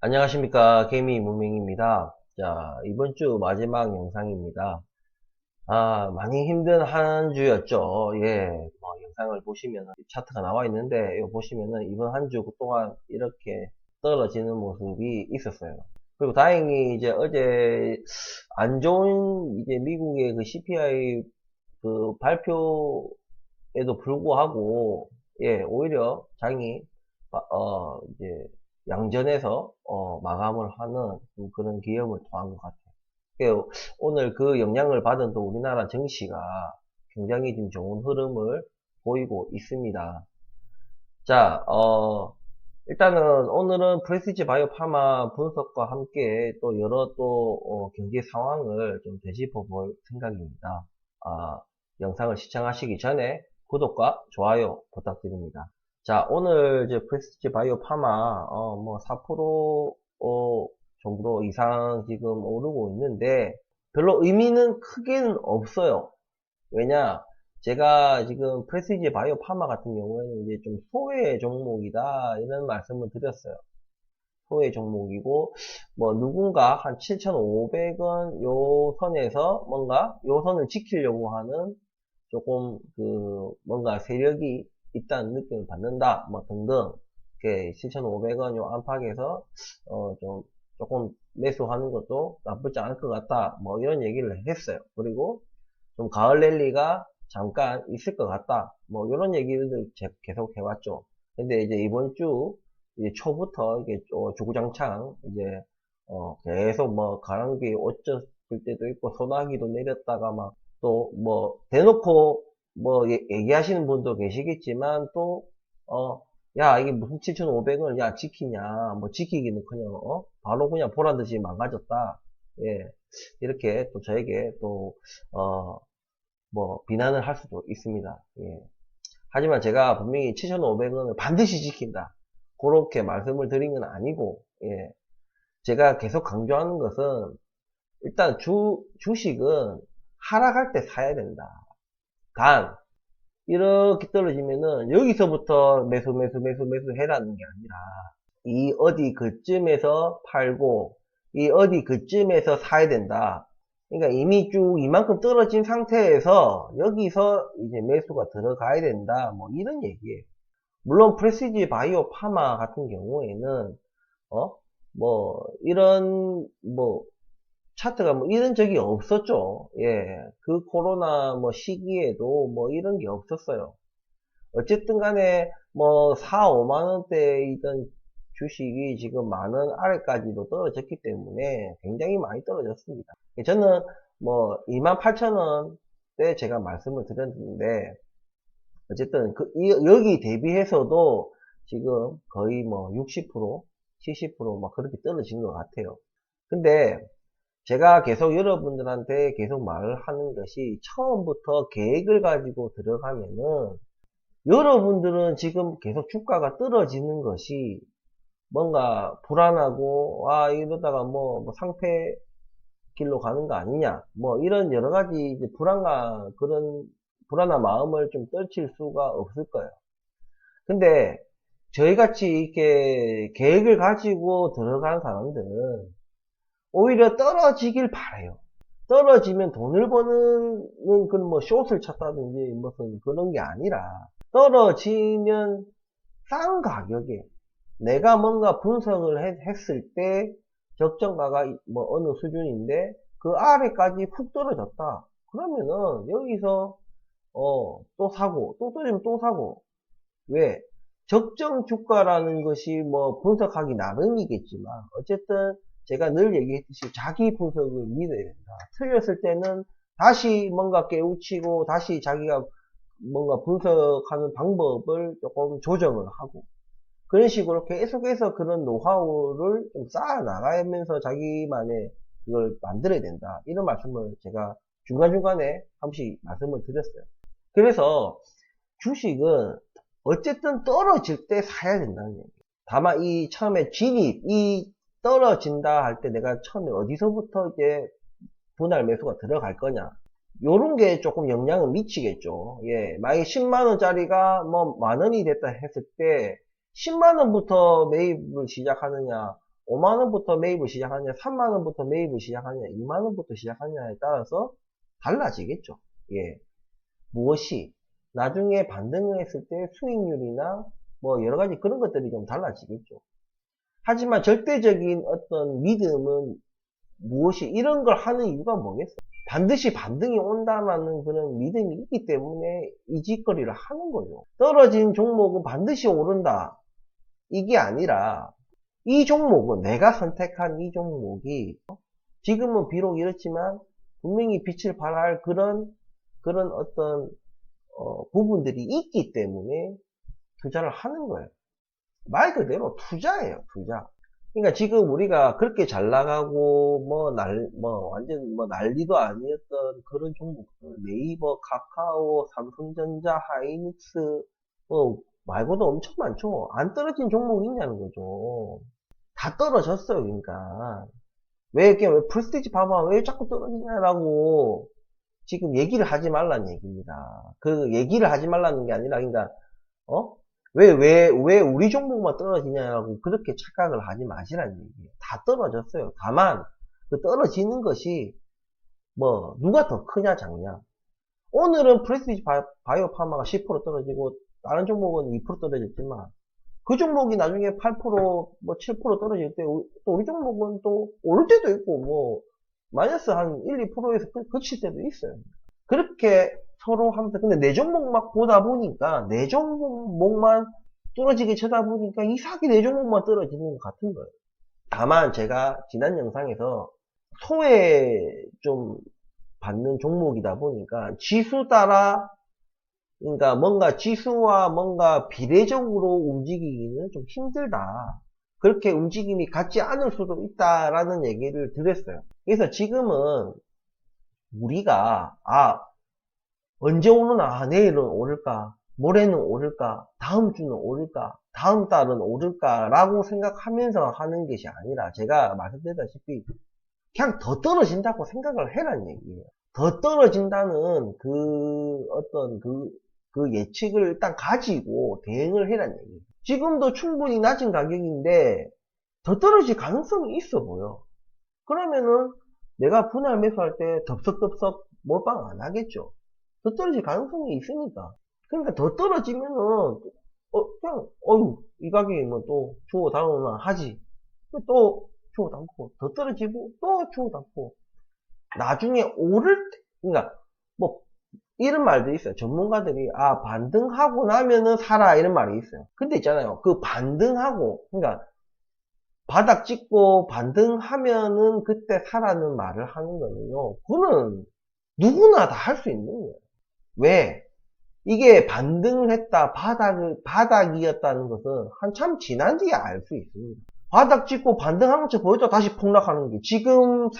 안녕하십니까. 개미 문맹입니다. 자, 이번 주 마지막 영상입니다. 많이 힘든 한 주였죠. 예, 영상을 보시면 차트가 나와 있는데, 이거 보시면은 이번 한 주 동안 이렇게 떨어지는 모습이 있었어요. 그리고 다행히 이제 어제 안 좋은 이제 미국의 그 CPI 그 발표에도 불구하고, 예, 오히려 장이 이제 양전에서 마감을 하는 그런 기염을 토한 것 같아요. 오늘 그 영향을 받은 또 우리나라 증시가 굉장히 좀 좋은 흐름을 보이고 있습니다. 자, 일단은 오늘은 프레시지 바이오 파마 분석과 함께 또 여러 또 경제 상황을 좀 되짚어 볼 생각입니다. 영상을 시청하시기 전에 구독과 좋아요 부탁드립니다. 자, 오늘 이제 프레시지 바이오 파마 4% 정도 이상 지금 오르고 있는데 별로 의미는 크게는 없어요. 왜냐? 제가 지금 프레시지 바이오 파마 같은 경우에는 이제 좀 소외 종목이다 이런 말씀을 드렸어요. 소외 종목이고 누군가 한 7,500원 요 선에서 뭔가 요 선을 지키려고 하는 조금 뭔가 세력이 있다는 느낌을 받는다 등등 7,500원 요 안팎에서 조금 매수하는 것도 나쁘지 않을 것 같다 이런 얘기를 했어요. 그리고 좀 가을 랠리가 잠깐 있을 것 같다. 이런 얘기를 계속 해왔죠. 근데 이제 이번 주 이제 초부터 이게 주구장창 이제 계속 가랑비 어쩔 때도 있고 소나기도 내렸다가 또 대놓고 얘기하시는 분도 계시겠지만 또 야 이게 무슨 7,500원 야 지키냐 지키기는커녕 바로 그냥 보란듯이 망가졌다. 예, 이렇게 또 저에게 또 비난을 할 수도 있습니다. 예. 하지만 제가 분명히 7,500원을 반드시 지킨다. 그렇게 말씀을 드린 건 아니고, 예. 제가 계속 강조하는 것은, 일단 주식은 하락할 때 사야 된다. 단, 이렇게 떨어지면은, 여기서부터 매수 해라는 게 아니라, 이 어디 그쯤에서 팔고, 이 어디 그쯤에서 사야 된다. 그러니까 이미 쭉 이만큼 떨어진 상태에서 여기서 이제 매수가 들어가야 된다. 이런 얘기예요. 물론 프레시지 바이오 파마 같은 경우에는 이런 차트가 이런 적이 없었죠. 예. 그 코로나 시기에도 이런 게 없었어요. 어쨌든 간에 4, 5만 원대이던 주식이 지금 만원 아래까지도 떨어졌기 때문에 굉장히 많이 떨어졌습니다. 저는 28,000원대 제가 말씀을 드렸는데 어쨌든 여기 대비해서도 지금 거의 60%, 70% 그렇게 떨어진 것 같아요. 근데 제가 계속 여러분들한테 계속 말을 하는 것이 처음부터 계획을 가지고 들어가면은 여러분들은 지금 계속 주가가 떨어지는 것이 뭔가 불안하고 이러다가 상패 길로 가는 거 아니냐 이런 여러 가지 이제 그런 불안한 마음을 좀 떨칠 수가 없을 거예요. 근데 저희같이 이렇게 계획을 가지고 들어가는 사람들은 오히려 떨어지길 바래요. 떨어지면 돈을 버는 그런 숏을 찾다든지 무슨 그런 게 아니라 떨어지면 싼 가격에 내가 뭔가 분석을 했을 때 적정가가 어느 수준인데 그 아래까지 푹 떨어졌다. 그러면은 여기서 또 사고 또 떨어지면 또 사고. 왜? 적정 주가라는 것이 분석하기 나름이겠지만 어쨌든 제가 늘 얘기했듯이 자기 분석을 믿어야 된다. 틀렸을 때는 다시 뭔가 깨우치고 다시 자기가 뭔가 분석하는 방법을 조금 조정을 하고 그런 식으로 계속해서 그런 노하우를 좀 쌓아 나가면서 자기만의 그걸 만들어야 된다. 이런 말씀을 제가 중간중간에 한 번씩 말씀을 드렸어요. 그래서 주식은 어쨌든 떨어질 때 사야 된다는 얘기예요. 다만 이 처음에 이 떨어진다 할 때 내가 처음에 어디서부터 이제 분할 매수가 들어갈 거냐. 요런 게 조금 영향을 미치겠죠. 예. 만약에 10만원짜리가 만원이 됐다 했을 때 10만원부터 매입을 시작하느냐 5만원부터 매입을 시작하냐, 3만원부터 매입을 시작하냐, 2만원부터 시작하냐에 따라서 달라지겠죠. 예. 무엇이 나중에 반등을 했을 때 수익률이나 뭐 여러가지 그런 것들이 좀 달라지겠죠. 하지만 절대적인 어떤 믿음은 무엇이 이런 걸 하는 이유가 뭐겠어요? 반드시 반등이 온다라는 그런 믿음이 있기 때문에 이 짓거리를 하는 거죠. 떨어진 종목은 반드시 오른다. 이게 아니라 이 종목은 내가 선택한 이 종목이 지금은 비록 이렇지만 분명히 빛을 발할 그런 어떤 부분들이 있기 때문에 투자를 하는 거예요. 말 그대로 투자예요, 투자. 그러니까 지금 우리가 그렇게 잘 나가고 완전 난리도 아니었던 그런 종목들, 네이버, 카카오, 삼성전자, 하이닉스 말고도 엄청 많죠. 안 떨어진 종목이 있냐는 거죠. 다 떨어졌어요. 그러니까 왜 프레스티지 봐봐 왜 자꾸 떨어지냐라고 지금 얘기를 하지 말라는 얘기입니다. 그 얘기를 하지 말라는 게 아니라 그러니까 왜 우리 종목만 떨어지냐고 그렇게 착각을 하지 마시라는 얘기예요. 다 떨어졌어요. 다만 그 떨어지는 것이 누가 더 크냐 작냐. 오늘은 프레스티지 바이오파마가 10% 떨어지고 다른 종목은 2% 떨어졌지만 그 종목이 나중에 8% 7% 떨어질 때 또 우리 종목은 또 오를 때도 있고 마이너스 한 1, 2%에서 그칠 때도 있어요. 그렇게 서로 하면서 근데 내 종목 막 보다 보니까 내 종목만 떨어지게 쳐다보니까 이상하게 내 종목만 떨어지는 것 같은 거예요. 다만 제가 지난 영상에서 소외 좀 받는 종목이다 보니까 지수 따라 그러니까 뭔가 지수와 뭔가 비례적으로 움직이기는 좀 힘들다. 그렇게 움직임이 같지 않을 수도 있다라는 얘기를 드렸어요. 그래서 지금은 우리가 언제 오르나 내일은 오를까 모레는 오를까 다음 주는 오를까 다음 달은 오를까 라고 생각하면서 하는 것이 아니라 제가 말씀드렸다시피 그냥 더 떨어진다고 생각을 해라는 얘기예요. 더 떨어진다는 그 예측을 일단 가지고 대응을 해라는 얘기예요. 지금도 충분히 낮은 가격인데 더 떨어질 가능성이 있어 보여. 그러면은 내가 분할 매수할 때 덥석덥석 몰빵 안 하겠죠. 더 떨어질 가능성이 있으니까. 그러니까 더 떨어지면은 그냥 이 가격이 또 주워 담으면 하지. 또 주워 담고 더 떨어지고 또 주워 담고 나중에 오를 때 그러니까 이런 말도 있어요. 전문가들이 반등하고 나면은 사라 이런 말이 있어요. 근데 있잖아요. 그 반등하고 그러니까 바닥 찍고 반등하면은 그때 사라는 말을 하는 거는요. 그거는 누구나 다 할 수 있는 거예요. 왜? 이게 반등을 했다 바닥이었다는 것은 한참 지난 뒤에 알 수 있습니다. 바닥 찍고 반등하는 것처럼 보였다 다시 폭락하는 게 지금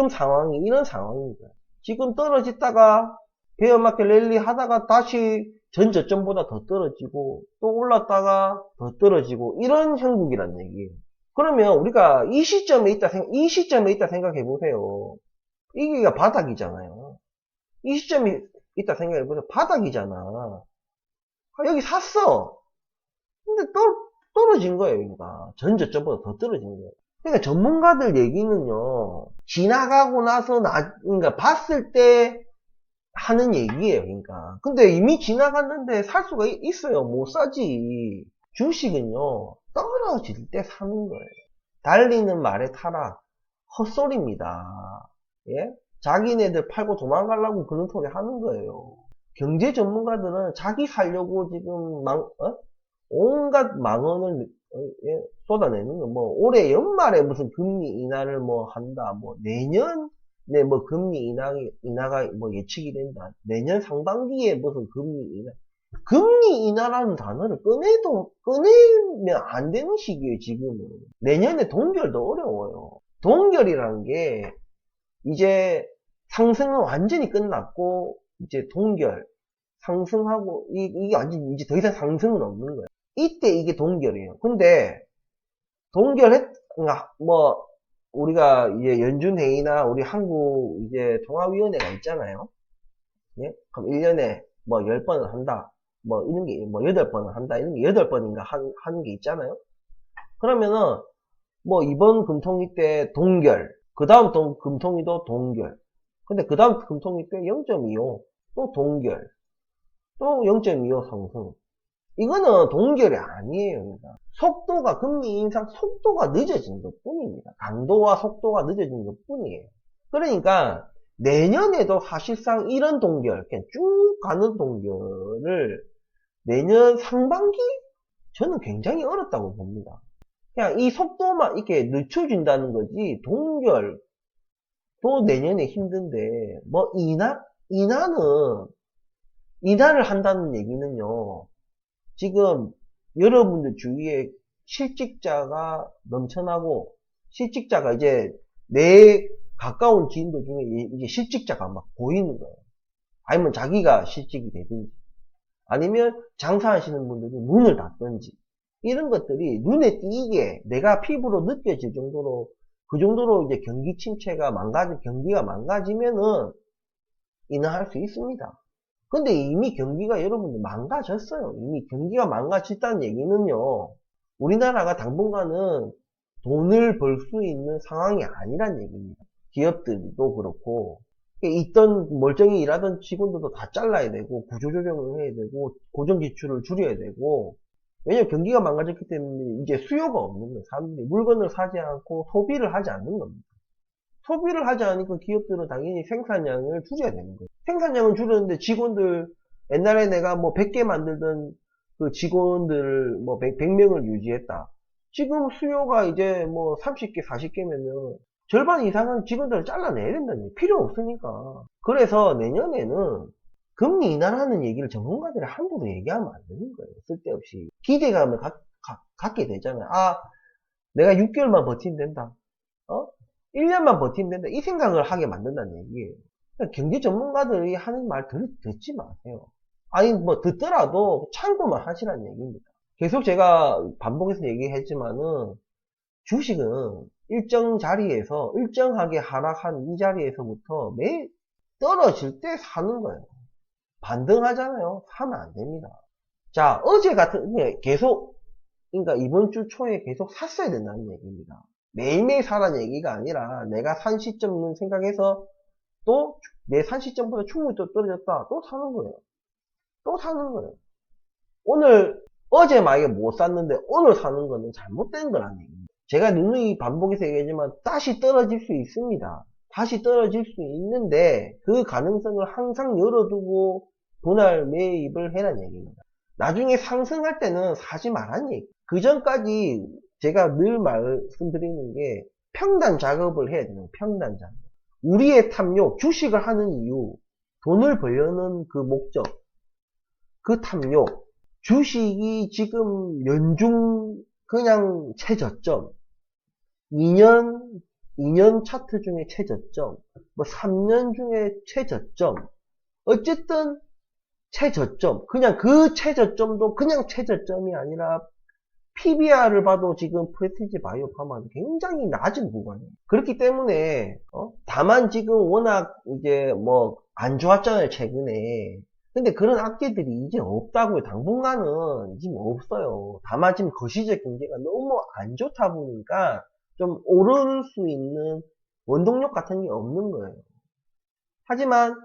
상황이 이런 상황입니다. 지금 떨어졌다가 베어마켓 랠리 하다가 다시 전 저점보다 더 떨어지고 또 올랐다가 더 떨어지고 이런 형국이란 얘기예요. 그러면 우리가 이 시점에 있다 생각해 보세요. 이게 바닥이잖아요. 이 시점에 있다 생각해 보세요. 바닥이잖아. 여기 샀어. 근데 떨어진 거예요, 여기가. 전 저점보다 더 떨어진 거예요. 그러니까 전문가들 얘기는요, 지나가고 나서 그러니까 봤을 때 하는 얘기예요, 그러니까. 근데 이미 지나갔는데 살 수가 있어요. 못 사지. 주식은요, 떨어질 때 사는 거예요. 달리는 말에 타라. 헛소리입니다. 예? 자기네들 팔고 도망가려고 그런 소리 하는 거예요. 경제 전문가들은 자기 살려고 지금 온갖 망언을 쏟아내는 거. 올해 연말에 무슨 금리 인하를 한다. 내년에 금리 인하가 예측이 된다. 내년 상반기에 무슨 금리 인하. 금리 인하라는 단어를 꺼내면 안 되는 시기예요, 지금은. 내년에 동결도 어려워요. 동결이라는 게, 이제 상승은 완전히 끝났고, 이제 동결, 상승하고, 이게 완전히 이제 더 이상 상승은 없는 거예요. 이때 이게 동결이에요. 근데, 우리가 이제 연준회의나 우리 한국 이제 통화위원회가 있잖아요. 예? 그럼 1년에 10번을 한다. 이런 게, 8번을 한다. 이런 게 8번인가 하는 게 있잖아요. 그러면은, 뭐 이번 금통위 때 동결, 그 다음 금통위도 동결, 근데 그 다음 금통위 때 0.25, 또 동결, 또 0.25 상승. 이거는 동결이 아니에요. 그러니까 속도가, 금리 인상 속도가 늦어진 것 뿐입니다. 강도와 속도가 늦어진 것 뿐이에요. 그러니까 내년에도 사실상 이런 동결, 그냥 쭉 가는 동결을 내년 상반기? 저는 굉장히 어렵다고 봅니다. 그냥 이 속도만 이렇게 늦춰진다는 거지, 동결, 또 내년에 힘든데, 뭐, 인하를 한다는 얘기는요, 지금 여러분들 주위에 실직자가 넘쳐나고, 실직자가 이제 내 가까운 지인들 중에 이제 실직자가 막 보이는 거예요. 아니면 자기가 실직이 되든지, 아니면 장사하시는 분들이 문을 닫든지, 이런 것들이 눈에 띄게 내가 피부로 느껴질 정도로, 그 정도로 이제 경기 침체가 경기가 망가지면은 인하할 수 있습니다. 근데 이미 경기가 여러분들 망가졌어요. 이미 경기가 망가졌다는 얘기는요, 우리나라가 당분간은 돈을 벌 수 있는 상황이 아니란 얘기입니다. 기업들도 그렇고, 있던 멀쩡히 일하던 직원들도 다 잘라야 되고, 구조조정을 해야 되고, 고정지출을 줄여야 되고, 왜냐면 경기가 망가졌기 때문에 이제 수요가 없는 거예요. 사람들이 물건을 사지 않고 소비를 하지 않는 겁니다. 소비를 하지 않으니까 기업들은 당연히 생산량을 줄여야 되는 거예요. 생산량을 줄였는데 직원들, 옛날에 내가 뭐 100개 만들던 그 직원들 뭐 100명을 유지했다. 지금 수요가 이제 뭐 30개, 40개면은 절반 이상은 직원들을 잘라내야 된다는 얘기. 필요 없으니까. 그래서 내년에는 금리 인하라는 얘기를 전문가들이 함부로 얘기하면 안 되는 거예요. 쓸데없이. 기대감을 갖게 되잖아요. 아, 내가 6개월만 버티면 된다. 1년만 버티면 된다. 이 생각을 하게 만든다는 얘기예요. 그러니까 경제 전문가들이 하는 말 듣지 마세요. 아니, 뭐, 듣더라도 참고만 하시라는 얘기입니다. 계속 제가 반복해서 얘기했지만은, 주식은 일정 자리에서, 일정하게 하락한 이 자리에서부터 매일 떨어질 때 사는 거예요. 반등하잖아요. 사면 안 됩니다. 자, 어제 같은, 계속, 그러니까 이번 주 초에 계속 샀어야 된다는 얘기입니다. 매일매일 사라는 얘기가 아니라 내가 산 시점을 생각해서 또 내 산 시점보다 충분히 또 떨어졌다. 또 사는 거예요. 또 사는 거예요. 어제 만약에 못 샀는데 오늘 사는 거는 잘못된 거라는 얘기입니다. 제가 누누이 반복해서 얘기하지만 다시 떨어질 수 있습니다. 다시 떨어질 수 있는데 그 가능성을 항상 열어두고 분할 매입을 해라는 얘기입니다. 나중에 상승할 때는 사지 말라는 얘기. 그 전까지 제가 늘 말씀드리는 게 평단 작업을 해야 되는 평단 작업. 우리의 탐욕, 주식을 하는 이유, 돈을 벌려는 그 목적, 그 탐욕, 주식이 지금 연중 그냥 최저점, 2년 차트 중에 최저점, 뭐 3년 중에 최저점, 어쨌든 최저점, 그냥 그 최저점도 그냥 최저점이 아니라 PBR을 봐도 지금 프레스티지 바이오파마는 굉장히 낮은 구간이에요. 그렇기 때문에 다만 지금 워낙 이제 뭐 안 좋았잖아요 최근에. 근데 그런 악재들이 이제 없다고요. 당분간은 지금 없어요. 다만 지금 거시적 경제가 너무 안 좋다 보니까 좀 오를 수 있는 원동력 같은 게 없는 거예요. 하지만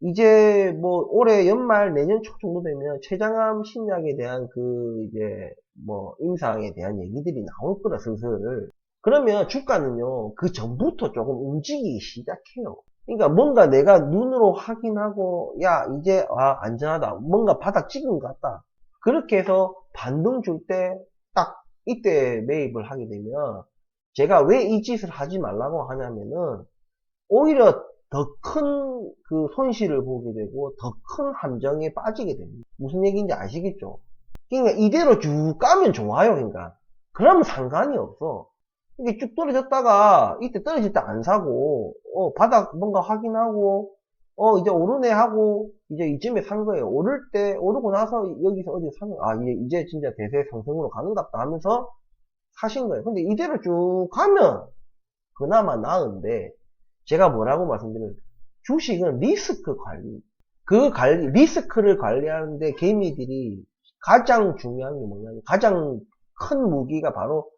이제 뭐 올해 연말 내년 초 정도 되면 최장암 신약에 대한 그 이제 뭐 임상에 대한 얘기들이 나올 거라 슬슬. 그러면 주가는요 그 전부터 조금 움직이기 시작해요. 그러니까 뭔가 내가 눈으로 확인하고 야 이제 안전하다, 뭔가 바닥 찍은 것 같다, 그렇게 해서 반등 줄 때 딱 이때 매입을 하게 되면, 제가 왜 이 짓을 하지 말라고 하냐면은 오히려 더 큰 그 손실을 보게 되고 더 큰 함정에 빠지게 됩니다. 무슨 얘기인지 아시겠죠? 그러니까 이대로 쭉 가면 좋아요. 그러니까 그러면 상관이 없어. 이게 쭉 떨어졌다가 이때 떨어질 때 안 사고 바닥 뭔가 확인하고 이제 오르네 하고 이제 이쯤에 산 거예요. 오르고 나서 여기서 어디 산 거예요. 이제 진짜 대세 상승으로 가는갑다 하면서 사신 거예요. 근데 이대로 쭉 가면 그나마 나은데, 제가 뭐라고 말씀드려요? 주식은 리스크 관리. 리스크를 관리하는데 개미들이 가장 중요한 게 뭐냐면, 가장 큰 무기가 바로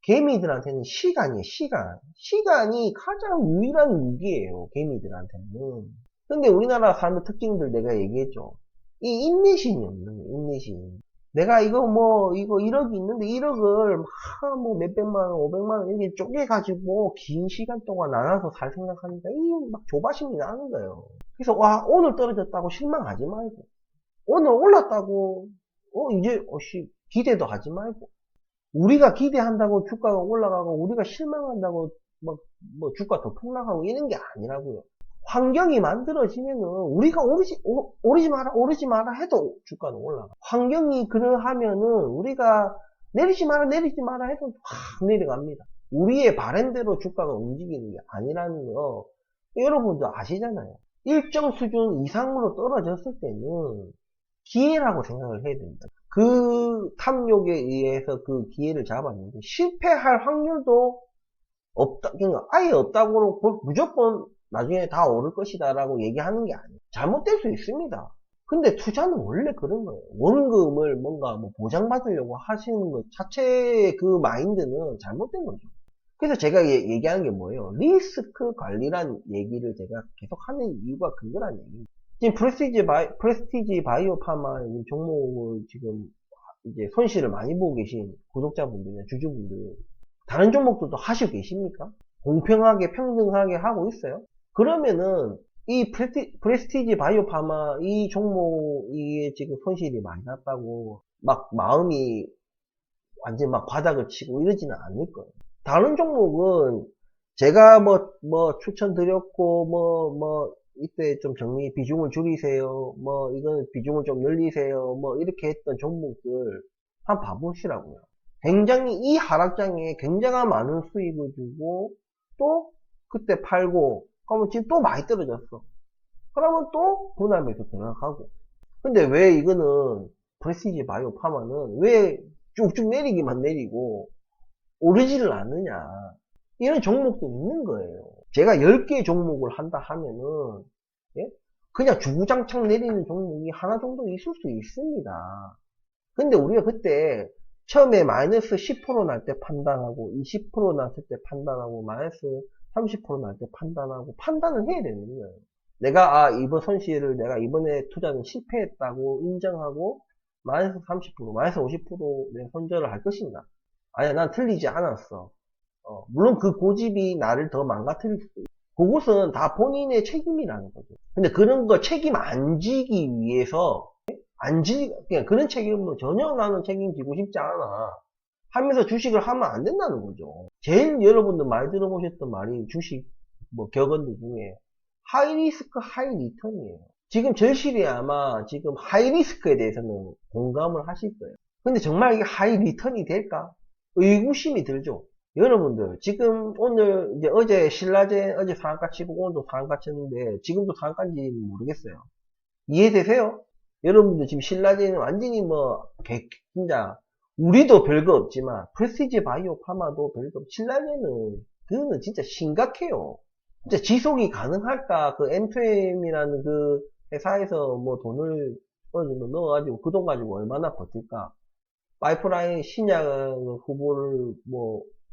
개미들한테는 시간이에요, 시간. 시간이 가장 유일한 무기예요, 개미들한테는. 근데 우리나라 사람들 특징들 내가 얘기했죠. 이 인내심이 없는 거예요, 인내심. 내가 이거 1억이 있는데 1억을 뭐 몇백만 원, 500만 원 이렇게 쪼개가지고 긴 시간 동안 나눠서 살 생각하니까 이 막 조바심이 나는 거예요. 그래서 와, 오늘 떨어졌다고 실망하지 말고, 오늘 올랐다고, 이제, 기대도 하지 말고, 우리가 기대한다고 주가가 올라가고, 우리가 실망한다고, 뭐, 주가 더 폭락하고, 이런 게 아니라고요. 환경이 만들어지면은, 우리가 오르지 마라 해도 주가는 올라가. 환경이 그러하면은, 우리가 내리지 마라 해도 확 내려갑니다. 우리의 바람대로 주가가 움직이는 게 아니라는 거, 여러분도 아시잖아요. 일정 수준 이상으로 떨어졌을 때는, 기회라고 생각을 해야 됩니다. 그 탐욕에 의해서 그 기회를 잡았는데 실패할 확률도 없다, 그러니까 아예 없다고 무조건 나중에 다 오를 것이다 라고 얘기하는 게 아니에요. 잘못될 수 있습니다. 근데 투자는 원래 그런 거예요. 원금을 뭔가 뭐 보장받으려고 하시는 것 자체의 그 마인드는 잘못된 거죠. 그래서 제가 얘기하는 게 뭐예요? 리스크 관리란 얘기를 제가 계속 하는 이유가 그거란 얘기입니다. 지금 프레스티지 바이오 파마 종목을 지금 이제 손실을 많이 보고 계신 구독자분들이나 주주분들, 다른 종목들도 하시고 계십니까? 공평하게 평등하게 하고 있어요? 그러면은 이 프레스티지 바이오 파마 이 종목이 지금 손실이 많이 났다고 막 마음이 완전 막 바닥을 치고 이러지는 않을 거예요. 다른 종목은 제가 뭐 추천드렸고 이때 좀 비중을 줄이세요. 이건 비중을 좀 늘리세요. 이렇게 했던 종목들 한번 봐보시라고요. 굉장히 이 하락장에 굉장한 많은 수익을 주고 또 그때 팔고 그러면 지금 또 많이 떨어졌어. 그러면 또 분할 매수 들어가고. 근데 왜 이거는 프레시지 바이오 파마는 왜 쭉쭉 내리기만 내리고 오르지를 않느냐. 이런 종목도 있는 거예요. 제가 10개 종목을 한다 하면은, 예? 그냥 주구장창 내리는 종목이 하나 정도 있을 수 있습니다. 근데 우리가 그때 처음에 마이너스 10% 날 때 판단하고, 20% 났을 때 판단하고, 마이너스 30% 날 때 판단하고, 판단을 해야 되는 거예요. 내가, 이번 손실을 내가 이번에 투자는 실패했다고 인정하고, 마이너스 30%, 마이너스 50% 내 손절을 할 것인가? 아니야, 난 틀리지 않았어. 물론 그 고집이 나를 더 망가뜨릴 수도 있고, 그것은 다 본인의 책임이라는 거죠. 근데 그런 거 책임 안 지기 위해서, 그냥 그런 책임은 전혀 나는 책임지고 싶지 않아. 하면서 주식을 하면 안 된다는 거죠. 제일 여러분들 많이 들어보셨던 말이 주식, 격언들 중에, 하이 리스크, 하이 리턴이에요. 지금 절실히 아마 지금 하이 리스크에 대해서는 공감을 하실 거예요. 근데 정말 이게 하이 리턴이 될까? 의구심이 들죠. 여러분들 지금 오늘 이제 어제 신라젠 어제 상한가 치고 오늘도 상한가 쳤는데 지금도 상한가인지 모르겠어요. 이해되세요? 여러분들 지금 신라젠은 완전히 진짜 우리도 별거 없지만 프레스티지 바이오 파마도 별거 없고 신라젠은 그거는 진짜 심각해요. 진짜 지속이 가능할까? 그 M2M이라는 그 회사에서 돈을 어느 정도 넣어가지고 그 돈 가지고 얼마나 버틸까? 파이프라인 신약 후보를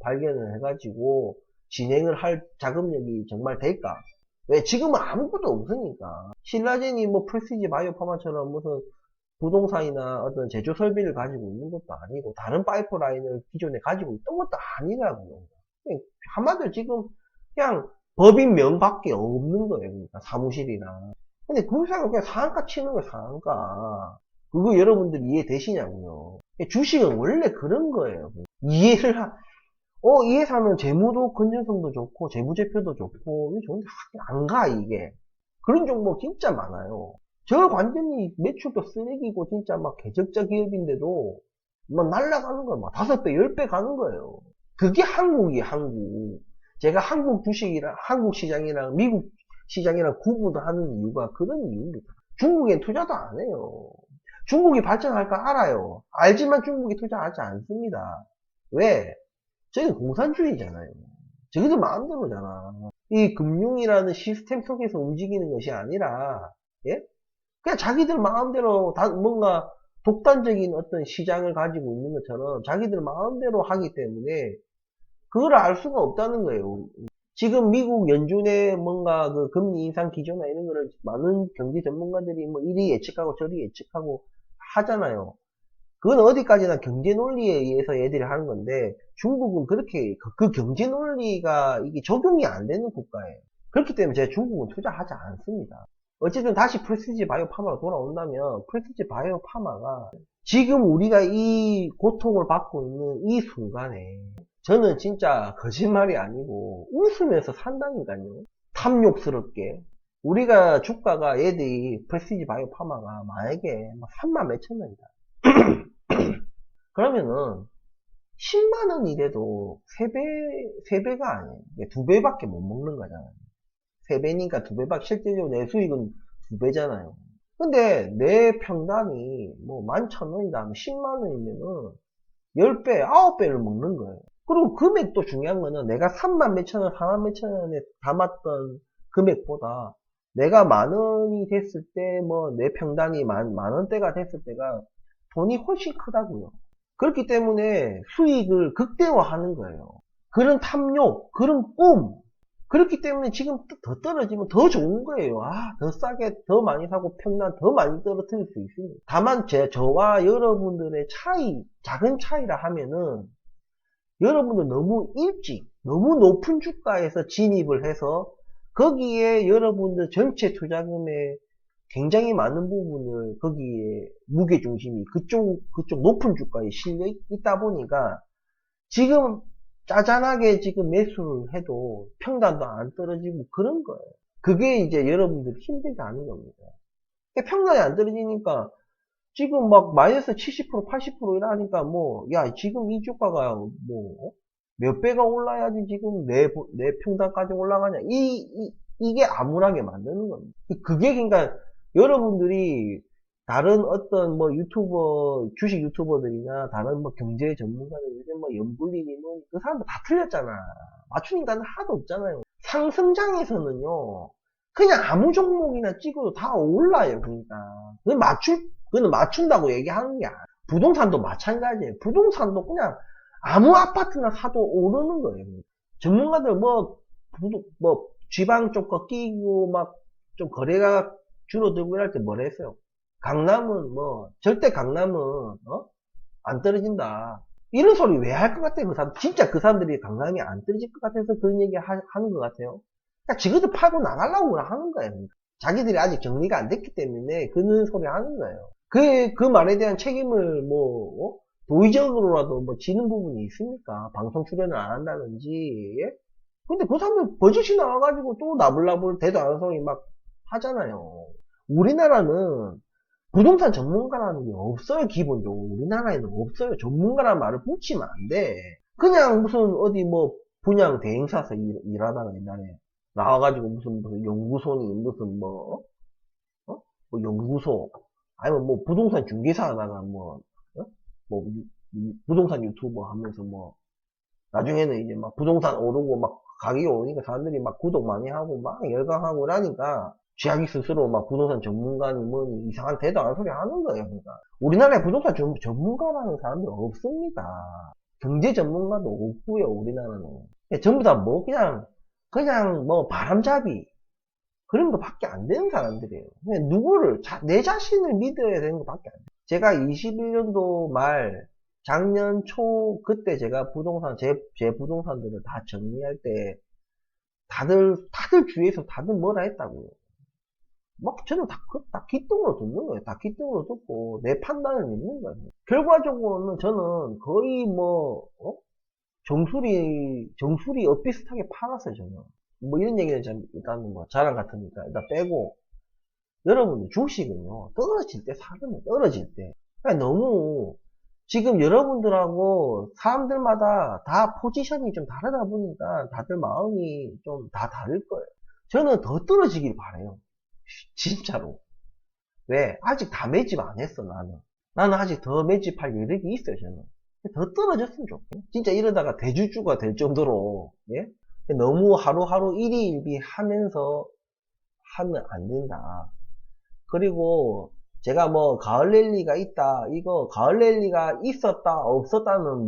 발견을 해가지고 진행을 할 자금력이 정말 될까? 왜 지금은 아무것도 없으니까. 신라젠이 프레스티지 바이오 파마처럼 무슨 부동산이나 어떤 제조 설비를 가지고 있는 것도 아니고 다른 파이프라인을 기존에 가지고 있던 것도 아니라고요. 한마디로 지금 그냥 법인명밖에 없는 거예요. 그러니까 사무실이나. 근데 그 회사가 그냥 상한가 치는 거예요. 상한가. 그거 여러분들 이해되시냐고요. 주식은 원래 그런 거예요. 이 회사는 재무도 건전성도 좋고 재무제표도 좋고 좋은데 안 가 이게. 그런 종목 진짜 많아요. 저 완전히 매출도 쓰레기고 진짜 막 개적자 기업인데도 날라가는 거예요. 5배, 10배 가는 거예요. 그게 한국이에요, 한국. 제가 한국 시장이랑 미국 시장이랑 구분을 하는 이유가 그런 이유입니다. 중국엔 투자도 안 해요. 중국이 발전할까 알아요. 알지만 중국이 투자하지 않습니다. 왜? 저희는 공산주의잖아요. 저희들 마음대로잖아. 이 금융이라는 시스템 속에서 움직이는 것이 아니라, 예? 그냥 자기들 마음대로 뭔가 독단적인 어떤 시장을 가지고 있는 것처럼 자기들 마음대로 하기 때문에 그걸 알 수가 없다는 거예요. 지금 미국 연준의 뭔가 그 금리 인상 기조나 이런 거를 많은 경제 전문가들이 뭐 이리 예측하고 저리 예측하고 하잖아요. 그건 어디까지나 경제 논리에 의해서 애들이 하는 건데 중국은 그렇게 그 경제 논리가 이게 적용이 안 되는 국가예요. 그렇기 때문에 제가 중국은 투자하지 않습니다. 어쨌든 다시 프레시지 바이오 파마로 돌아온다면 프레시지 바이오 파마가 지금 우리가 이 고통을 받고 있는 이 순간에 저는 진짜 거짓말이 아니고 웃으면서 산다니까요. 탐욕스럽게. 우리가 주가가 얘들이 프레시지 바이오 파마가 만약에 3만 몇천 원이다. 그러면은 10만 원이래도 3배가 아니에요. 2배밖에 못 먹는 거잖아요. 3배니까 2배밖에 실제적으로 내 수익은 2배잖아요. 근데 내 평단이 뭐 11,000원이다 하면 10만 원이면은 10배, 9배를 먹는 거예요. 그리고 금액도 중요한 거는 내가 3만 몇천 원, 4만 몇천 원에 담았던 금액보다 내가 만 원이 됐을 때 뭐 내 평단이 만 원대가 됐을 때가 돈이 훨씬 크다고요. 그렇기 때문에 수익을 극대화하는 거예요. 그런 탐욕, 그런 꿈. 그렇기 때문에 지금 더 떨어지면 더 좋은 거예요. 더 싸게, 더 많이 사고 평단 더 많이 떨어뜨릴 수 있습니다. 다만 저와 여러분들의 차이, 작은 차이라 하면은 여러분들 너무 일찍, 너무 높은 주가에서 진입을 해서 거기에 여러분들 전체 투자금의 굉장히 많은 부분을 거기에 무게중심이 그쪽 높은 주가에 실려 있다 보니까 지금 짜잔하게 지금 매수를 해도 평단도 안 떨어지고 그런 거예요. 그게 이제 여러분들이 힘들게 하는 겁니다. 평단이 안 떨어지니까 지금 막 마이너스 70%, 80% 이러니까 뭐, 야, 지금 이 주가가 뭐, 몇 배가 올라야지 지금 내 평단까지 올라가냐. 이게 암울하게 만드는 겁니다. 그게 그러니까 여러분들이 다른 어떤 뭐 유튜버, 주식 유튜버들이나 다른 뭐 경제 전문가들, 요즘 뭐 연불리니 뭐, 그 사람들 다 틀렸잖아. 맞추는 게 하나도 없잖아요. 상승장에서는요, 그냥 아무 종목이나 찍어도 다 올라요, 그러니까. 그거는 맞춘다고 얘기하는 게 아니야. 부동산도 마찬가지예요. 부동산도 그냥 아무 아파트나 사도 오르는 거예요. 전문가들 뭐, 지방 쪽 거 끼고 막 좀 거래가 줄어들고 이럴 때 뭐라 했어요? 강남은 절대 강남은, 안 떨어진다. 이런 소리 왜 할 것 같아요, 그 사람? 진짜 그 사람들이 강남이 안 떨어질 것 같아서 그런 얘기 하는 것 같아요. 그러니까 지그들 팔고 나가려고 하는 거예요. 자기들이 아직 정리가 안 됐기 때문에 그런 소리 하는 거예요. 그 말에 대한 책임을 도의적으로라도 지는 부분이 있습니까? 방송 출연을 안 한다든지, 예? 근데 그 사람들 버젓이 나와가지고 또 나불나불 대도 않은 소리 막 하잖아요. 우리나라는 부동산 전문가라는 게 없어요, 기본적으로. 우리나라에는 없어요. 전문가라는 말을 붙이면 안 돼. 그냥 무슨 어디 분양 대행사에서 일하다가 옛날에 나와가지고 무슨 연구소니 연구소 아니면 부동산 중개사 하다가 부동산 유튜버 하면서 나중에는 이제 막 부동산 오르고 막 가격이 오르니까 사람들이 막 구독 많이 하고 막 열광하고 그러니까 자기 스스로 막 부동산 전문가니 뭐니 이상한 대도 안 소리 하는 거예요. 그러니까 우리나라에 부동산 전문가라는 사람들이 없습니다. 경제 전문가도 없고요. 우리나라는 전부 다 그냥 바람잡이 그런 거밖에 안 되는 사람들이에요. 그냥 누구를 내 자신을 믿어야 되는 것밖에 안 돼요. 제가 21년도 말 작년 초 그때 제가 제 부동산들을 다 정리할 때 다들 주위에서 다들 뭐라 했다고요. 막 저는 다 기뚱으로 듣는 거예요. 다 기뚱으로 듣고 내 판단을 믿는 거예요. 결과적으로는 저는 거의 정수리 엇비슷하게 팔았어요. 저는 이런 얘기는 일단 자랑 같으니까 일단 빼고 여러분들 주식은요 떨어질 때 사면 떨어질 때 그러니까 너무 지금 여러분들하고 사람들마다 다 포지션이 좀 다르다 보니까 다들 마음이 좀 다 다를 거예요. 저는 더 떨어지길 바래요. 진짜로. 왜? 아직 다 매집 안 했어, 나는. 나는 아직 더 매집할 여력이 있어요, 저는. 더 떨어졌으면 좋겠네. 진짜 이러다가 대주주가 될 정도로, 예? 너무 하루하루 일희일비 하면서 하면 안 된다. 그리고 제가 가을 랠리가 있다, 가을 랠리가 있었다, 없었다는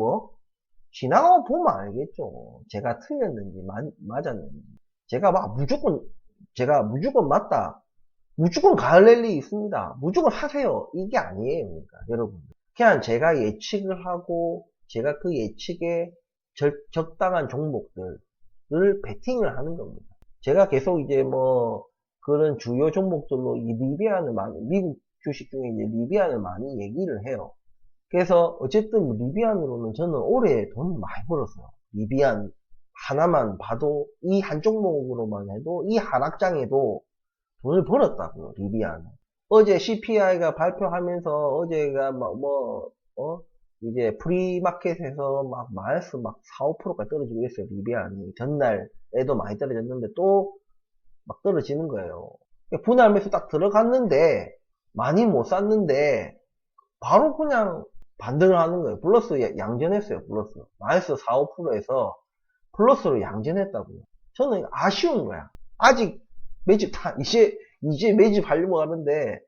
지나가고 보면 알겠죠. 제가 틀렸는지, 맞았는지. 제가 무조건 맞다. 무조건 가을 랠리 있습니다. 무조건 하세요. 이게 아니에요. 그러니까, 여러분. 그냥 제가 예측을 하고, 제가 그 예측에 적당한 종목들을 베팅을 하는 겁니다. 제가 계속 이제 뭐, 그런 주요 종목들로 이 리비안을 미국 주식 중에 이제 리비안을 많이 얘기를 해요. 그래서 어쨌든 리비안으로는 저는 올해 돈 많이 벌었어요. 리비안 하나만 봐도 이 한 종목으로만 해도 이 하락장에도 돈을 벌었다고요. 리비안. 어제 CPI가 발표하면서 어제가 이제 프리마켓에서 막 마이너스 막 4, 5%까지 떨어지고 있어요. 리비안이. 전날에도 많이 떨어졌는데 또 막 떨어지는 거예요. 분할 매수 딱 들어갔는데 많이 못 샀는데 바로 그냥 반등을 하는 거예요. 플러스 양전했어요. 플러스. 마이너스 4, 5%에서 플러스로 양전했다고요. 저는 아쉬운 거야. 아직 매집 이제 매집하려고 하는데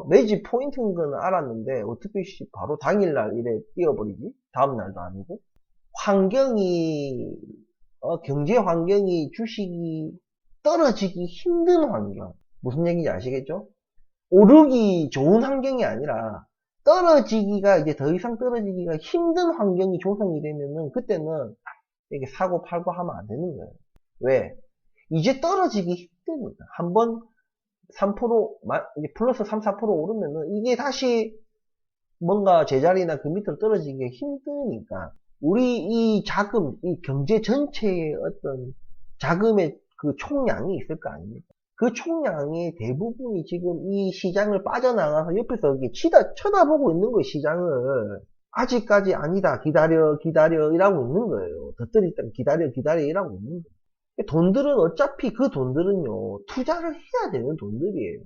매집 포인트인 건 알았는데 어떻게 바로 당일날 이래 뛰어버리지? 다음날도 아니고. 경제 환경이 주식이 떨어지기 힘든 환경. 무슨 얘기인지 아시겠죠? 오르기 좋은 환경이 아니라 떨어지기가 이제 더 이상 떨어지기가 힘든 환경이 조성이 되면은 그때는 이게 사고 팔고 하면 안 되는 거예요. 왜? 이제 떨어지기 힘드니까. 한번 3%, 이제 플러스 3, 4% 오르면은 이게 다시 뭔가 제자리나 그 밑으로 떨어지기가 힘드니까. 우리 이 경제 전체의 어떤 자금의 그 총량이 있을 거 아닙니까? 그 총량의 대부분이 지금 이 시장을 빠져나가서 옆에서 이렇게 쳐다보고 있는 거예요, 시장을. 아직까지 아니다, 기다려, 이라고 있는 거예요. 덧들이 있다면 기다려, 이라고 있는 거예요. 돈들은 어차피 그 돈들은요, 투자를 해야 되는 돈들이에요.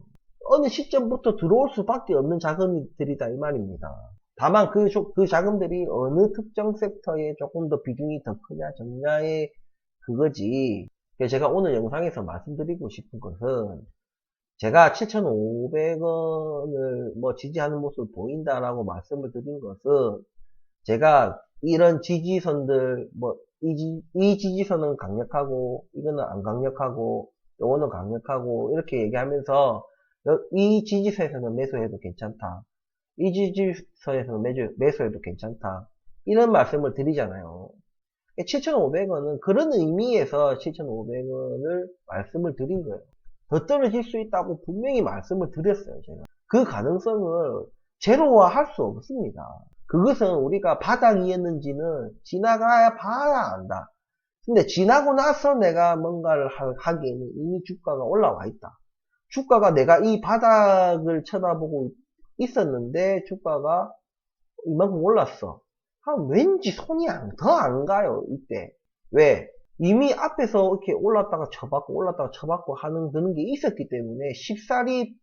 어느 시점부터 들어올 수밖에 없는 자금들이다, 이 말입니다. 다만 그 자금들이 어느 특정 섹터에 조금 더 비중이 더 크냐, 적냐의 그거지. 제가 오늘 영상에서 말씀드리고 싶은 것은 제가 7,500원을 뭐 지지하는 모습을 보인다라고 말씀을 드린 것은 제가 이런 지지선들 이 지지선은 강력하고 이거는 안 강력하고 요거는 강력하고 이렇게 얘기하면서 이 지지선에서는 매수해도 괜찮다. 이 지지선에서는 매수해도 괜찮다. 이런 말씀을 드리잖아요. 7,500원은 그런 의미에서 7,500원을 말씀을 드린 거예요. 더 떨어질 수 있다고 분명히 말씀을 드렸어요, 제가. 그 가능성을 제로화할 수 없습니다. 그것은 우리가 바닥이었는지는 지나가야 봐야 안다. 근데 지나고 나서 내가 뭔가를 하기에는 이미 주가가 올라와 있다. 주가가 내가 이 바닥을 쳐다보고 있었는데 주가가 이만큼 올랐어. 왠지 손이 더 안 가요, 이때. 왜? 이미 앞에서 이렇게 올랐다가 쳐받고 하는 그런 게 있었기 때문에 쉽사리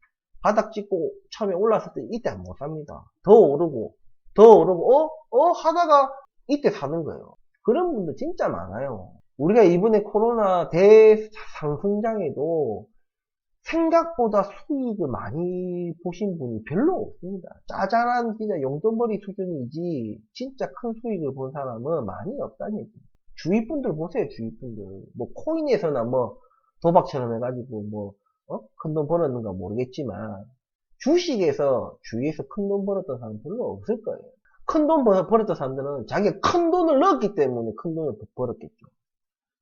바닥 찍고 처음에 올랐을 때 이때 못 삽니다. 더 오르고 하다가 이때 사는 거예요. 그런 분들 진짜 많아요. 우리가 이번에 코로나 대상승장에도 생각보다 수익을 많이 보신 분이 별로 없습니다. 짜잘한 진짜 용돈벌이 수준이지 진짜 큰 수익을 본 사람은 많이 없다는 얘기예요. 주위 분들 보세요, 주위 분들. 뭐 코인에서나 뭐 도박처럼 해가지고 큰 돈 벌었는가 모르겠지만 주식에서 주위에서 큰 돈 벌었던 사람 별로 없을 거예요. 큰 돈 벌었던 사람들은 자기가 큰 돈을 넣었기 때문에 큰 돈을 벌었겠죠.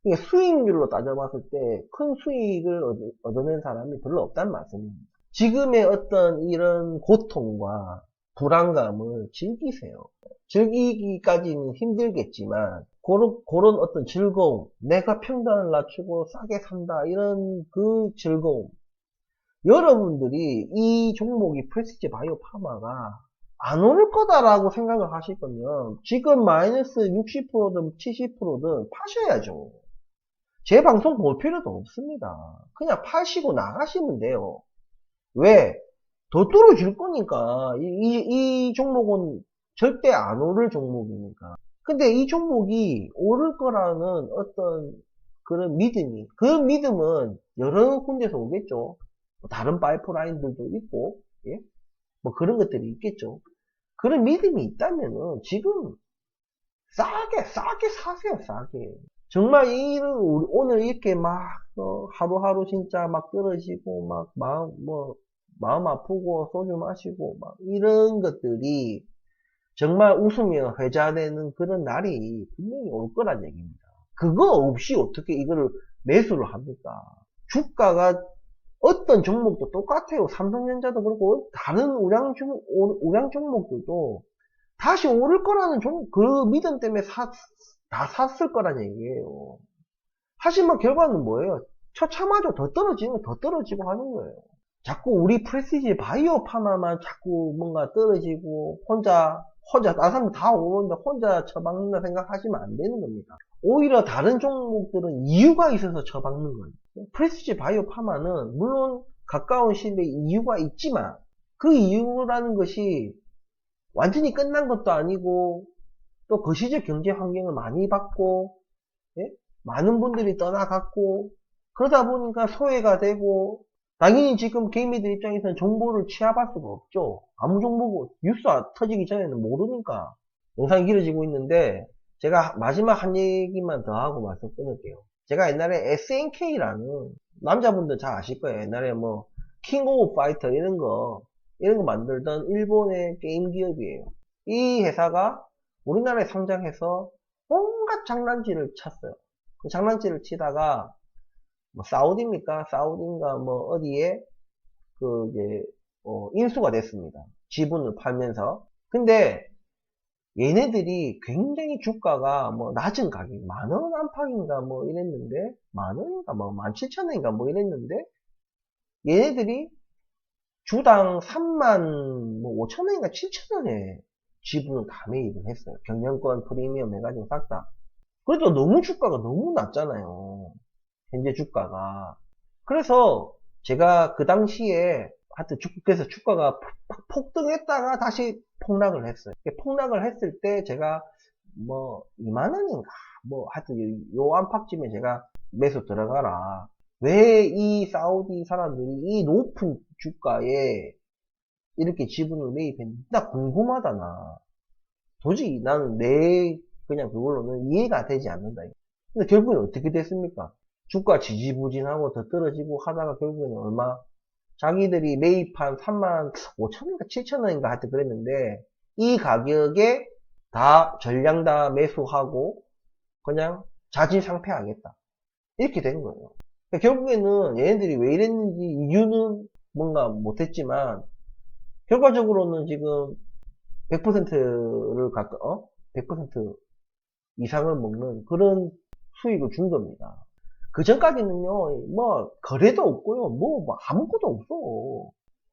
이게 수익률로 따져봤을 때 큰 수익을 얻어낸 사람이 별로 없다는 말씀입니다. 지금의 어떤 이런 고통과 불안감을 즐기세요. 즐기기까지는 힘들겠지만 그런 어떤 즐거움, 내가 평단을 낮추고 싸게 산다 이런 그 즐거움, 여러분들이 이 종목이 프레시티 바이오 파마가 안 오를 거다라고 생각을 하실 거면 지금 마이너스 60%든 70%든 파셔야죠. 제 방송 볼 필요도 없습니다. 그냥 파시고 나가시면 돼요. 왜? 더 떨어질 거니까. 이 종목은 절대 안 오를 종목이니까. 근데 이 종목이 오를 거라는 어떤 그런 믿음이, 그 믿음은 여러 군데서 오겠죠. 다른 파이프라인들도 있고, 예? 뭐 그런 것들이 있겠죠. 그런 믿음이 있다면은 지금 싸게 사세요, 싸게. 정말 오늘 이렇게 막, 하루하루 진짜 막 떨어지고, 막, 마음 아프고, 소주 마시고, 막, 이런 것들이 정말 웃으며 회자되는 그런 날이 분명히 올 거란 얘기입니다. 그거 없이 어떻게 이거를 매수를 합니까? 주가가 어떤 종목도 똑같아요. 삼성전자도 그렇고, 다른 우량 종목들도 다시 오를 거라는 그 믿음 때문에 다 샀을 거란 얘기예요. 하지만 결과는 뭐예요? 처참하죠. 더 떨어지고 하는 거예요. 자꾸 우리 프레시지 바이오 파마만 자꾸 뭔가 떨어지고 다른 사람 다 오는데 혼자 처박는다 생각하시면 안 되는 겁니다. 오히려 다른 종목들은 이유가 있어서 처박는 거예요. 프레시지 바이오 파마는 물론 가까운 시일에 이유가 있지만 그 이유라는 것이 완전히 끝난 것도 아니고 또 거시적 경제 환경을 많이 받고 예? 많은 분들이 떠나갔고 그러다 보니까 소외가 되고 당연히 지금 개미들 입장에서는 정보를 취합할 수가 없죠. 아무 정보고 뉴스 터지기 전에는 모르니까 영상이 길어지고 있는데 제가 마지막 한 얘기만 더 하고 말씀 끊을게요. 제가 옛날에 SNK라는 남자분들 잘 아실 거예요. 옛날에 뭐 킹 오브 파이터 이런 거 만들던 일본의 게임 기업이에요. 이 회사가 우리나라에 상장해서 온갖 장난질을 쳤어요. 그 장난질을 치다가 뭐 사우디입니까? 사우디인가 뭐 어디에 그 이제 인수가 됐습니다. 지분을 팔면서. 근데 얘네들이 굉장히 주가가 뭐 낮은 가격, 10,000원 안팎인가 뭐 이랬는데, 10,000원인가 뭐 17,000원인가 뭐 이랬는데, 얘네들이 주당 35,000원인가 7,000원에 지분을 다 매입을 했어요. 경영권 프리미엄 해가지고 싹 다. 그래도 주가가 너무 낮잖아요. 현재 주가가. 그래서 제가 그 당시에 하여튼 그래서 주가가 폭등했다가 다시 폭락을 했어요. 폭락을 했을 때 제가 뭐 2만원인가 뭐 하여튼 요 안팎쯤에 제가 매수 들어가라. 왜 이 사우디 사람들이 이 높은 주가에 이렇게 지분을 매입했는지 나 궁금하다 나. 도저히 나는 그냥 그걸로는 이해가 되지 않는다. 근데 결국엔 어떻게 됐습니까? 주가 지지부진하고 더 떨어지고 하다가 결국에는 얼마? 자기들이 매입한 35,000원인가 7,000원인가 하여튼 그랬는데 이 가격에 다 전량 다 매수하고 그냥 자진상폐하겠다. 이렇게 된 거예요. 그러니까 결국에는 얘네들이 왜 이랬는지 이유는 뭔가 못했지만 결과적으로는 지금 100%를 100% 이상을 먹는 그런 수익을 준 겁니다. 그 전까지는요, 뭐, 거래도 없고요, 뭐 아무것도 없어.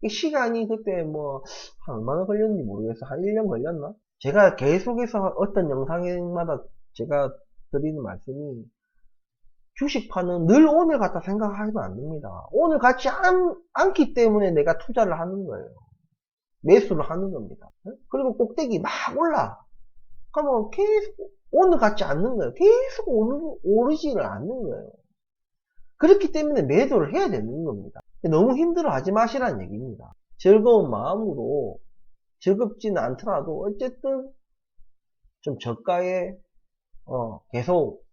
시간이 그때 한 얼마나 걸렸는지 모르겠어. 한 1년 걸렸나? 제가 계속해서 어떤 영상마다 제가 드리는 말씀이, 주식파는 늘 오늘 같다 생각하면 안 됩니다. 오늘 같지 않기 때문에 내가 투자를 하는 거예요. 매수를 하는 겁니다. 그리고 꼭대기 막 올라. 그러면 계속 오늘 같지 않는 거예요. 계속 오르지를 않는 거예요. 그렇기 때문에 매도를 해야 되는 겁니다. 너무 힘들어 하지 마시라는 얘기입니다. 즐거운 마음으로 즐겁지는 않더라도 어쨌든 좀 저가에 계속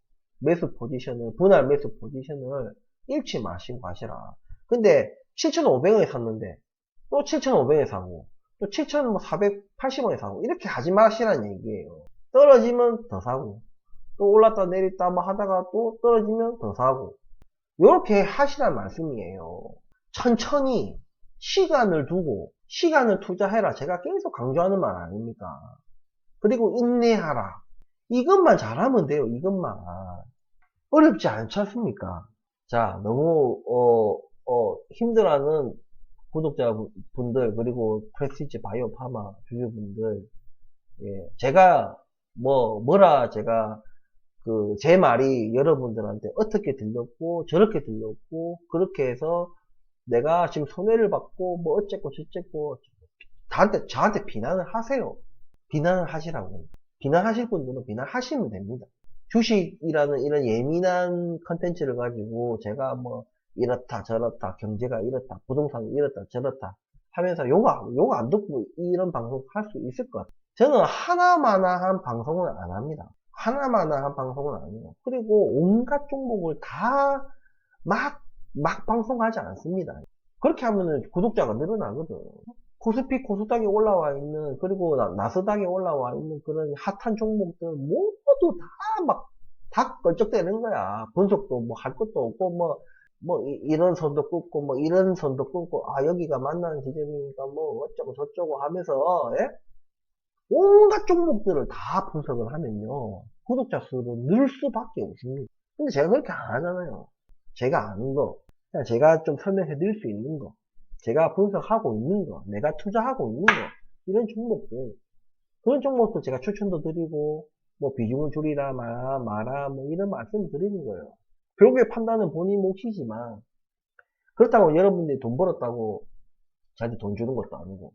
분할 매수 포지션을 잃지 마시고 가시라. 근데 7,500원에 샀는데 또 7,500원에 사고 또 7,480원에 사고 이렇게 하지 마시라는 얘기예요. 떨어지면 더 사고 또 올랐다 내렸다 뭐 하다가 또 떨어지면 더 사고 이렇게 하시란 말씀이에요. 천천히 시간을 두고 시간을 투자해라. 제가 계속 강조하는 말 아닙니까? 그리고 인내하라. 이것만 잘하면 돼요. 이것만. 어렵지 않지 않습니까? 자, 너무 힘들어하는 구독자분들 그리고 프레스티지 바이오 파마 주주분들, 예, 제가 제가 제 말이 여러분들한테 어떻게 들렸고 저렇게 들렸고 그렇게 해서 내가 지금 손해를 받고 뭐 어쨌고 저쨌고 저한테 비난을 하세요. 비난을 하시라고. 비난하실 분들은 비난하시면 됩니다. 주식이라는 이런 예민한 컨텐츠를 가지고 제가 이렇다 저렇다 경제가 이렇다 부동산이 이렇다 저렇다 하면서 욕 안 듣고 이런 방송 할 수 있을 것 같아요. 저는 하나마나한 방송은 안 합니다. 하나마나 한 방송은 아니에요. 그리고 온갖 종목을 다 막 방송하지 않습니다. 그렇게 하면은 구독자가 늘어나거든. 코스피, 코스닥에 올라와 있는, 그리고 나스닥에 올라와 있는 그런 핫한 종목들 모두 다 걸쩍대는 거야. 분석도 뭐 할 것도 없고, 이런 선도 끊고, 뭐 이런 선도 끊고, 아, 여기가 만나는 지점이니까 뭐 어쩌고 저쩌고 하면서, 예? 온갖 종목들을 다 분석을 하면요. 구독자 수는 늘 수밖에 없습니다. 근데 제가 그렇게 안 하잖아요. 제가 아는 거, 그냥 제가 좀 설명해 드릴 수 있는 거, 제가 분석하고 있는 거, 내가 투자하고 있는 거, 이런 종목들, 그런 종목도 제가 추천도 드리고, 뭐 비중을 줄이라 마라, 뭐 이런 말씀을 드리는 거예요. 결국에 판단은 본인 몫이지만, 그렇다고 여러분들이 돈 벌었다고 저한테 돈 주는 것도 아니고,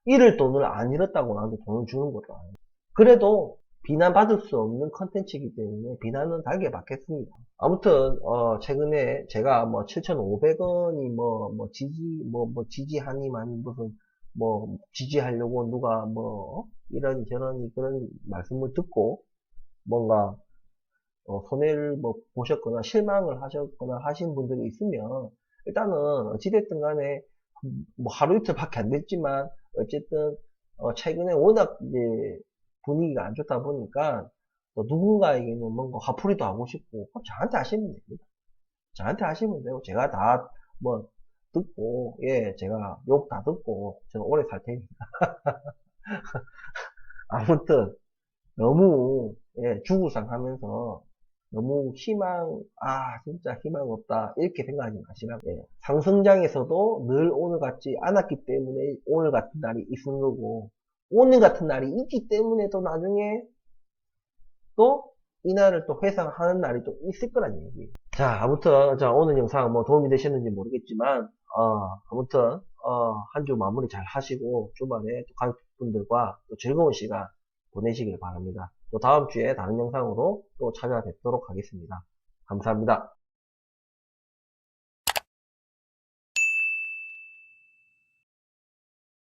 잃을 돈을 안 잃었다고 나한테 돈을 주는 것도 아니고, 그래도 비난받을 수 없는 컨텐츠이기 때문에 비난은 달게 받겠습니다. 아무튼 최근에 제가 뭐 7,500원이 지지하니 많이 무슨 뭐 지지하려고 누가 뭐 이러니 저러니 그런 말씀을 듣고 뭔가 손해를 뭐 보셨거나 실망을 하셨거나 하신 분들이 있으면 일단은 어찌됐든 간에 뭐 하루 이틀밖에 안 됐지만 어쨌든 최근에 워낙 이제 분위기가 안 좋다 보니까 또 누군가에게는 뭔가 화풀이도 하고 싶고 그럼 저한테 하시면 됩니다. 저한테 하시면 되고 제가 다 뭐 듣고 예 제가 욕 다 듣고 저는 오래 살 테니까 아무튼 너무 예 주구상 하면서 너무 진짜 희망 없다 이렇게 생각하지 마시라고 예, 상승장에서도 늘 오늘 같지 않았기 때문에 오늘 같은 날이 있은 거고 오늘 같은 날이 있기 때문에 또 나중에 또 이날을 또 회상하는 날이 또 있을 거란 얘기. 자, 아무튼 자 오늘 영상 뭐 도움이 되셨는지 모르겠지만 아무튼 한 주 마무리 잘 하시고 주말에 또 가족분들과 또 즐거운 시간 보내시길 바랍니다. 또 다음 주에 다른 영상으로 또 찾아뵙도록 하겠습니다. 감사합니다.